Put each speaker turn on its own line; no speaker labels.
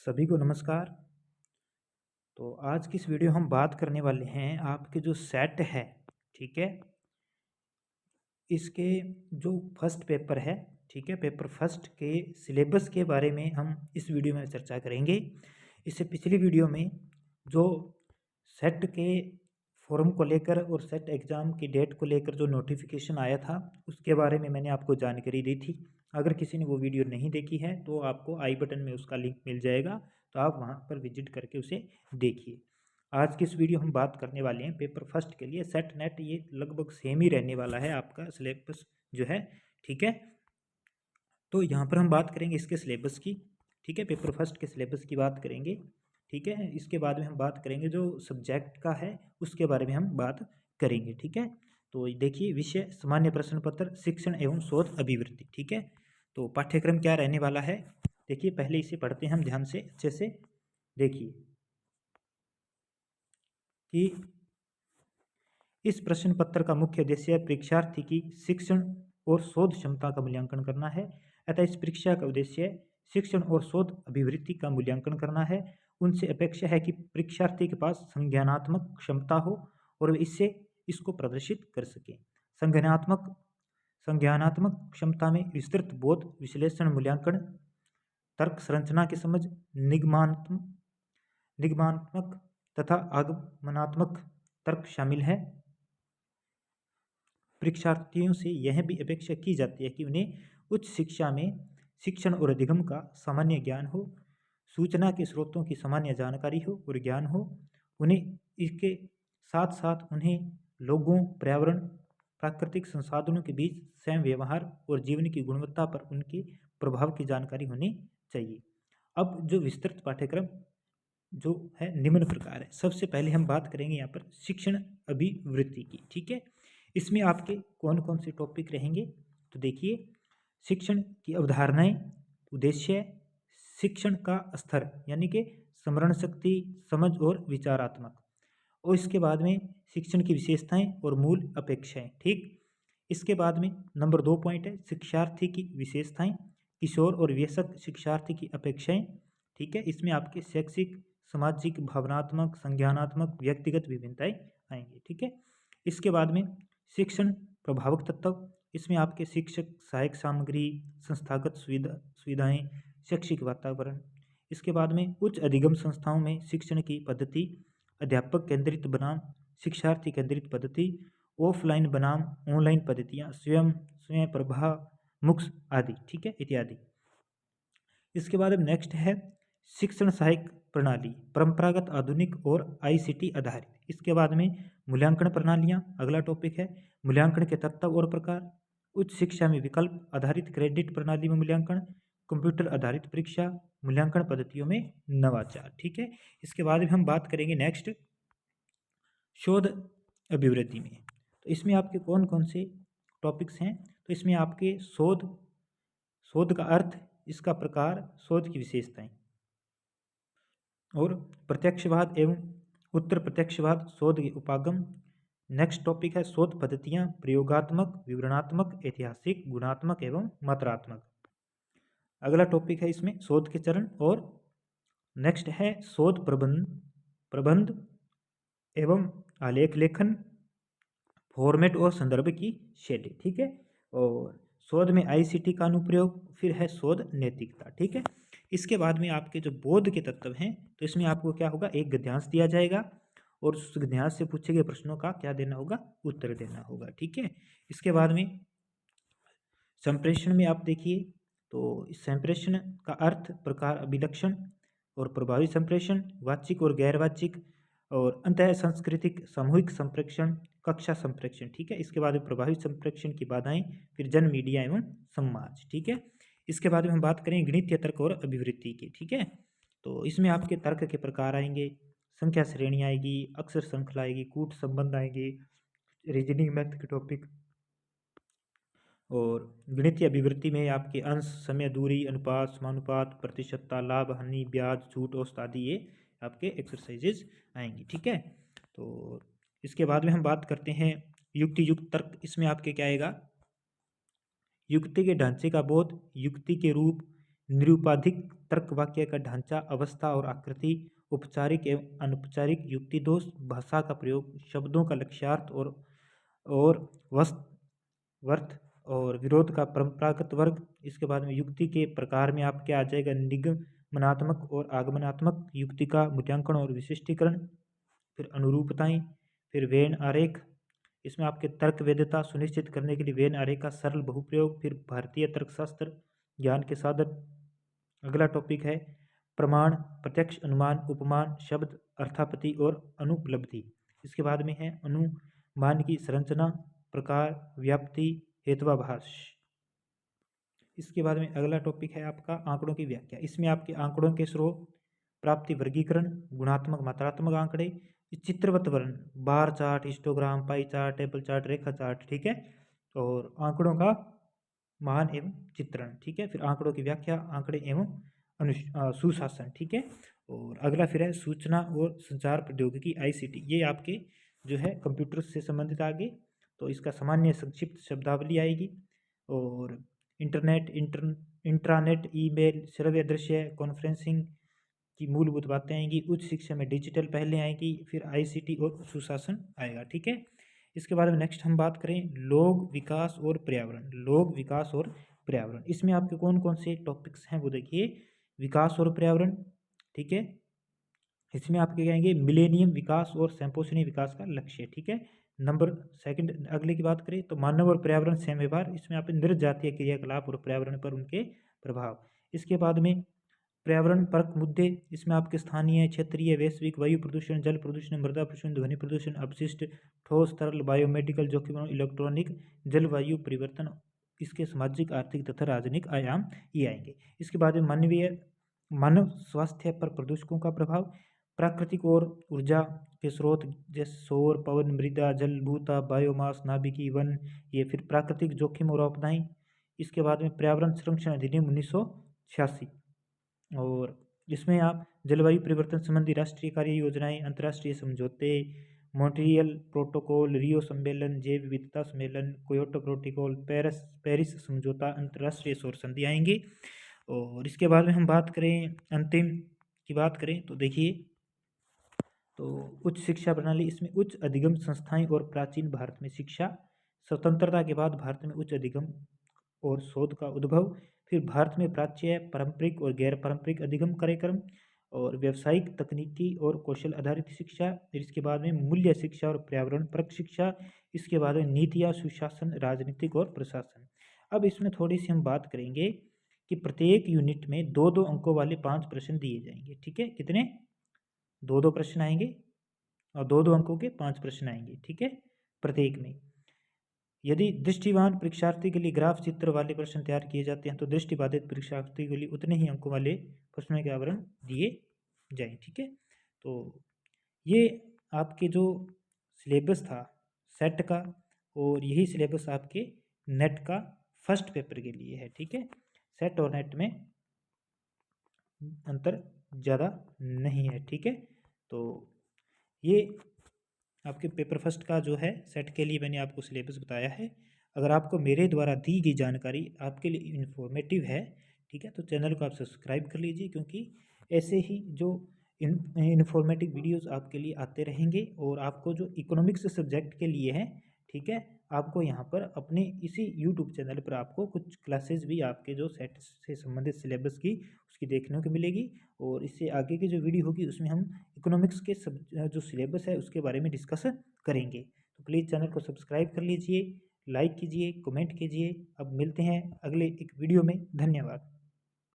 सभी को नमस्कार। तो आज की इस वीडियो हम बात करने वाले हैं आपके जो सेट है, ठीक है, इसके जो फर्स्ट पेपर है, ठीक है, पेपर फर्स्ट के सिलेबस के बारे में हम इस वीडियो में चर्चा करेंगे। इससे पिछली वीडियो में जो सेट के फॉर्म को लेकर और सेट एग्ज़ाम की डेट को लेकर जो नोटिफिकेशन आया था उसके बारे में मैंने आपको जानकारी दी थी। अगर किसी ने वो वीडियो नहीं देखी है तो आपको आई बटन में उसका लिंक मिल जाएगा, तो आप वहाँ पर विजिट करके उसे देखिए। आज की इस वीडियो हम बात करने वाले हैं पेपर फर्स्ट के लिए सेट नेट, ये लगभग सेम ही रहने वाला है आपका सिलेबस जो है, ठीक है। तो यहाँ पर हम बात करेंगे इसके सिलेबस की, ठीक है, पेपर फर्स्ट के सिलेबस की बात करेंगे, ठीक है। इसके बाद में हम बात करेंगे जो सब्जेक्ट का है उसके बारे में हम बात करेंगे, ठीक है। तो देखिए, विषय सामान्य प्रश्न पत्र शिक्षण एवं शोध अभिवृत्ति, ठीक है। तो पाठ्यक्रम क्या रहने वाला है, देखिए पहले इसे पढ़ते हैं हम ध्यान से, अच्छे से देखिए कि इस प्रश्न पत्र का मुख्य उद्देश्य परीक्षार्थी की शिक्षण और शोध क्षमता का मूल्यांकन करना है। अतः इस परीक्षा का उद्देश्य शिक्षण और शोध अभिवृत्ति का मूल्यांकन करना है। उनसे अपेक्षा है कि परीक्षार्थी के पास संज्ञानात्मक क्षमता हो और वे इसको प्रदर्शित कर सकें। संज्ञानात्मक संज्ञानात्मक क्षमता में विस्तृत बोध, विश्लेषण, मूल्यांकन, तर्क संरचना की समझ, निगमात्मक निगमात्मक तथा आगमनात्मक तर्क शामिल है। परीक्षार्थियों से यह भी अपेक्षा की जाती है कि उन्हें उच्च शिक्षा में शिक्षण और अधिगम का सामान्य ज्ञान हो, सूचना के स्रोतों की सामान्य जानकारी हो और ज्ञान हो। उन्हें इसके साथ साथ उन्हें लोगों, पर्यावरण, प्राकृतिक संसाधनों के बीच स्वयं व्यवहार और जीवन की गुणवत्ता पर उनके प्रभाव की जानकारी होनी चाहिए। अब जो विस्तृत पाठ्यक्रम जो है निम्न प्रकार है। सबसे पहले हम बात करेंगे यहाँ पर शिक्षण अभिवृत्ति की, ठीक है। इसमें आपके कौन कौन से टॉपिक रहेंगे, तो देखिए, शिक्षण की अवधारणाएं, उद्देश्य, शिक्षण का स्तर यानी कि स्मरण शक्ति, समझ और विचारात्मक, और इसके बाद में शिक्षण की विशेषताएं और मूल अपेक्षाएं, ठीक। इसके बाद में नंबर 2 पॉइंट है शिक्षार्थी की विशेषताएं, किशोर और वयस्क शिक्षार्थी की अपेक्षाएं, ठीक है। इसमें आपके शैक्षिक, सामाजिक, भावनात्मक, संज्ञानात्मक, व्यक्तिगत विभिन्नताएं आएंगी, ठीक है। इसके बाद में शिक्षण प्रभावक तत्व, इसमें आपके शिक्षक, सहायक सामग्री, संस्थागत सुविधाएं, शैक्षिक वातावरण। इसके बाद में उच्च अधिगम संस्थाओं में शिक्षण की पद्धति, अध्यापक केंद्रित बनाम शिक्षार्थी केंद्रित पद्धति, ऑफलाइन बनाम ऑनलाइन पद्धतियाँ, स्वयं प्रभा, मुक्स आदि, ठीक है, इत्यादि। इसके बाद अब नेक्स्ट है शिक्षण सहायक प्रणाली, परंपरागत, आधुनिक और आईसीटी आधारित। इसके बाद में मूल्यांकन प्रणालियाँ, अगला टॉपिक है मूल्यांकन के तत्व और प्रकार, उच्च शिक्षा में विकल्प आधारित क्रेडिट प्रणाली में मूल्यांकन, कंप्यूटर आधारित परीक्षा, मूल्यांकन पद्धतियों में नवाचार, ठीक है। इसके बाद में हम बात करेंगे नेक्स्ट शोध अभिवृत्ति में। तो इसमें आपके कौन कौन से टॉपिक्स हैं, तो इसमें आपके शोध, शोध का अर्थ, इसका प्रकार, शोध की विशेषताएं, और प्रत्यक्षवाद एवं उत्तर प्रत्यक्षवाद, शोध के उपागम। नेक्स्ट टॉपिक है शोध पद्धतियाँ, प्रयोगात्मक, विवरणात्मक, ऐतिहासिक, गुणात्मक एवं मात्रात्मक। अगला टॉपिक है इसमें शोध के चरण, और नेक्स्ट है शोध प्रबंध एवं आलेख लेखन, फॉर्मेट और संदर्भ की शैली, ठीक है। और शोध में आईसीटी का अनुप्रयोग, फिर है शोध नैतिकता, ठीक है। इसके बाद में आपके जो बोध के तत्व हैं, तो इसमें आपको क्या होगा, एक गद्यांश दिया जाएगा और उस गद्यांश से पूछे गए प्रश्नों का क्या देना होगा, उत्तर देना होगा, ठीक है। इसके बाद में संप्रेषण में आप देखिए, तो इस संप्रेषण का अर्थ, प्रकार, अभिलक्षण और प्रभावी संप्रेषण, वाचिक और गैर वाचिक, और अंतः सांस्कृतिक सामूहिक संप्रेषण, कक्षा संप्रेषण, ठीक है। इसके बाद में प्रभावी संप्रेषण की बाधाएं, फिर जन, मीडिया एवं समाज, ठीक है। इसके बाद में हम बात करें गणितीय तर्क और अभिवृत्ति की, ठीक है। तो इसमें आपके तर्क के प्रकार आएंगे, संख्या श्रेणी आएगी, अक्षर श्रृंखला आएगी, कूट संबंध आएंगे, रीजनिंग मैथ के टॉपिक, और गणितीय अभिवृत्ति में आपके अंश, समय, दूरी, अनुपात, समानुपात, प्रतिशतता, लाभ, हानि, ब्याज, छूट, औसत आदि, ये आपके एक्सरसाइजेज आएंगी, ठीक है। तो इसके बाद में हम बात करते हैं युक्ति युक्त तर्क। इसमें आपके क्या आएगा, युक्ति के ढांचे का बोध, युक्ति के रूप, निरुपाधिक तर्क वाक्य का ढांचा, अवस्था और आकृति, औपचारिक एवं अनौपचारिक युक्ति दोष, भाषा का प्रयोग, शब्दों का लक्ष्यार्थ और वस्त वर्थ और विरोध का परंपरागत वर्ग। इसके बाद में युक्ति के प्रकार में आप क्या आ जाएगा, निगमनात्मक और आगमनात्मक, युक्ति का मूल्यांकन और विशिष्टीकरण, फिर अनुरूपताएं, फिर वेन आरेख। इसमें आपके तर्क वैधता सुनिश्चित करने के लिए वेन आरेख का सरल बहुप्रयोग, फिर भारतीय तर्कशास्त्र ज्ञान के साधन। अगला टॉपिक है प्रमाण, प्रत्यक्ष अनुमान, उपमान, शब्द, अर्थापत्ति और अनुपलब्धि। इसके बाद में है अनुमान की संरचना, प्रकार, व्याप्ति, हेत्वाभास। इसके बाद में अगला टॉपिक है आपका आंकड़ों की व्याख्या। इसमें आपके आंकड़ों के स्रोत, प्राप्ति, वर्गीकरण, गुणात्मक मात्रात्मक आंकड़े, चित्रवत वर्ण, bar chart, histogram, pie chart, table chart, रेखा चार्ट, ठीक है, और आंकड़ों का मान एवं चित्रण, ठीक है। फिर आंकड़ों की व्याख्या, आंकड़े एवं सुशासन, ठीक है। और अगला फिर है सूचना और संचार प्रौद्योगिकी ICT। ये आपके जो है कंप्यूटर से संबंधित आगे, तो इसका सामान्य संक्षिप्त शब्दावली आएगी। और इंटरनेट, इंट्रानेट, ईमेल, श्रव्य दृश्य, कॉन्फ्रेंसिंग की मूलभूत बातें आएंगी। उच्च शिक्षा में डिजिटल पहले आएगी, फिर ICT और सुशासन आएगा, ठीक है। इसके बाद में नेक्स्ट हम बात करें लोक विकास और पर्यावरण। लोक विकास और पर्यावरण, इसमें आपके कौन कौन से टॉपिक्स हैं वो देखिए। विकास और पर्यावरण, ठीक है, इसमें आपके कहेंगे मिलेनियम विकास और संपोषणीय विकास का लक्ष्य, ठीक है। नंबर सेकंड अगले की बात करें तो मानव और पर्यावरण सह व्यवहार। इसमें आप निर्जातीय क्रियाकलाप और पर्यावरण पर उनके प्रभाव। इसके बाद में पर्यावरण परक मुद्दे, इसमें आपके स्थानीय, क्षेत्रीय, वैश्विक, वायु प्रदूषण, जल प्रदूषण, मृदा प्रदूषण, ध्वनि प्रदूषण, अपशिष्ट, ठोस तरल, बायोमेडिकल जोखिम, इलेक्ट्रॉनिक, जलवायु परिवर्तन, इसके सामाजिक, आर्थिक तथा राजनीतिक आयाम ये आएंगे। इसके बाद में मानव स्वास्थ्य पर प्रदूषकों का प्रभाव, प्राकृतिक और ऊर्जा के स्रोत जैसे सौर, पवन, मृदा, जल, भूता, बायोमास, नाभिकीय वन, ये फिर प्राकृतिक जोखिम और आपदाएं। इसके बाद में पर्यावरण संरक्षण अधिनियम 1986, और इसमें आप जलवायु परिवर्तन संबंधी राष्ट्रीय कार्य योजनाएं, अंतर्राष्ट्रीय समझौते, मॉन्ट्रियल प्रोटोकॉल, रियो सम्मेलन, जैव विविधता सम्मेलन, क्योटो प्रोटोकॉल, पेरिस समझौता, अंतर्राष्ट्रीय सौर संधि आएंगे। और इसके बाद में हम बात करें अंतिम की बात करें तो देखिए, तो उच्च शिक्षा प्रणाली, इसमें उच्च अधिगम संस्थाएं और प्राचीन भारत में शिक्षा, स्वतंत्रता के बाद भारत में उच्च अधिगम और शोध का उद्भव, फिर भारत में प्राच्य, पारंपरिक और गैर पारंपरिक अधिगम कार्यक्रम, और व्यावसायिक, तकनीकी और कौशल आधारित शिक्षा। फिर इसके बाद में मूल्य शिक्षा और पर्यावरण परक शिक्षा। इसके बाद में नीतियाँ, सुशासन, राजनीतिक और प्रशासन। अब इसमें थोड़ी सी हम बात करेंगे कि प्रत्येक यूनिट में 2-2 अंकों वाले 5 प्रश्न दिए जाएंगे, ठीक है। कितने? 2-2 प्रश्न आएंगे और 2-2 अंकों के 5 प्रश्न आएंगे, ठीक है, प्रत्येक में। यदि दृष्टिवान परीक्षार्थी के लिए ग्राफ चित्र वाले प्रश्न तैयार किए जाते हैं तो दृष्टिबाधित परीक्षार्थी के लिए उतने ही अंकों वाले प्रश्नों के आवरण दिए जाएं, ठीक है। तो ये आपके जो सिलेबस था सेट का, और यही सिलेबस आपके नेट का फर्स्ट पेपर के लिए है, ठीक है। सेट और नेट में अंतर ज़्यादा नहीं है, ठीक है। तो ये आपके पेपर फर्स्ट का जो है सेट के लिए मैंने आपको सिलेबस बताया है। अगर आपको मेरे द्वारा दी गई जानकारी आपके लिए इन्फॉर्मेटिव है, ठीक है, तो चैनल को आप सब्सक्राइब कर लीजिए, क्योंकि ऐसे ही जो इन्फॉर्मेटिव वीडियोस आपके लिए आते रहेंगे। और आपको जो इकोनॉमिक्स सब्जेक्ट के लिए है, ठीक है, आपको यहाँ पर अपने इसी यूट्यूब चैनल पर आपको कुछ क्लासेस भी आपके जो सेट से संबंधित सिलेबस की उसकी देखने को मिलेगी। और इससे आगे की जो वीडियो होगी उसमें हम इकोनॉमिक्स के जो सिलेबस है उसके बारे में डिस्कस करेंगे। तो प्लीज़ चैनल को सब्सक्राइब कर लीजिए, लाइक कीजिए, कमेंट कीजिए। अब मिलते हैं अगले एक वीडियो में। धन्यवाद।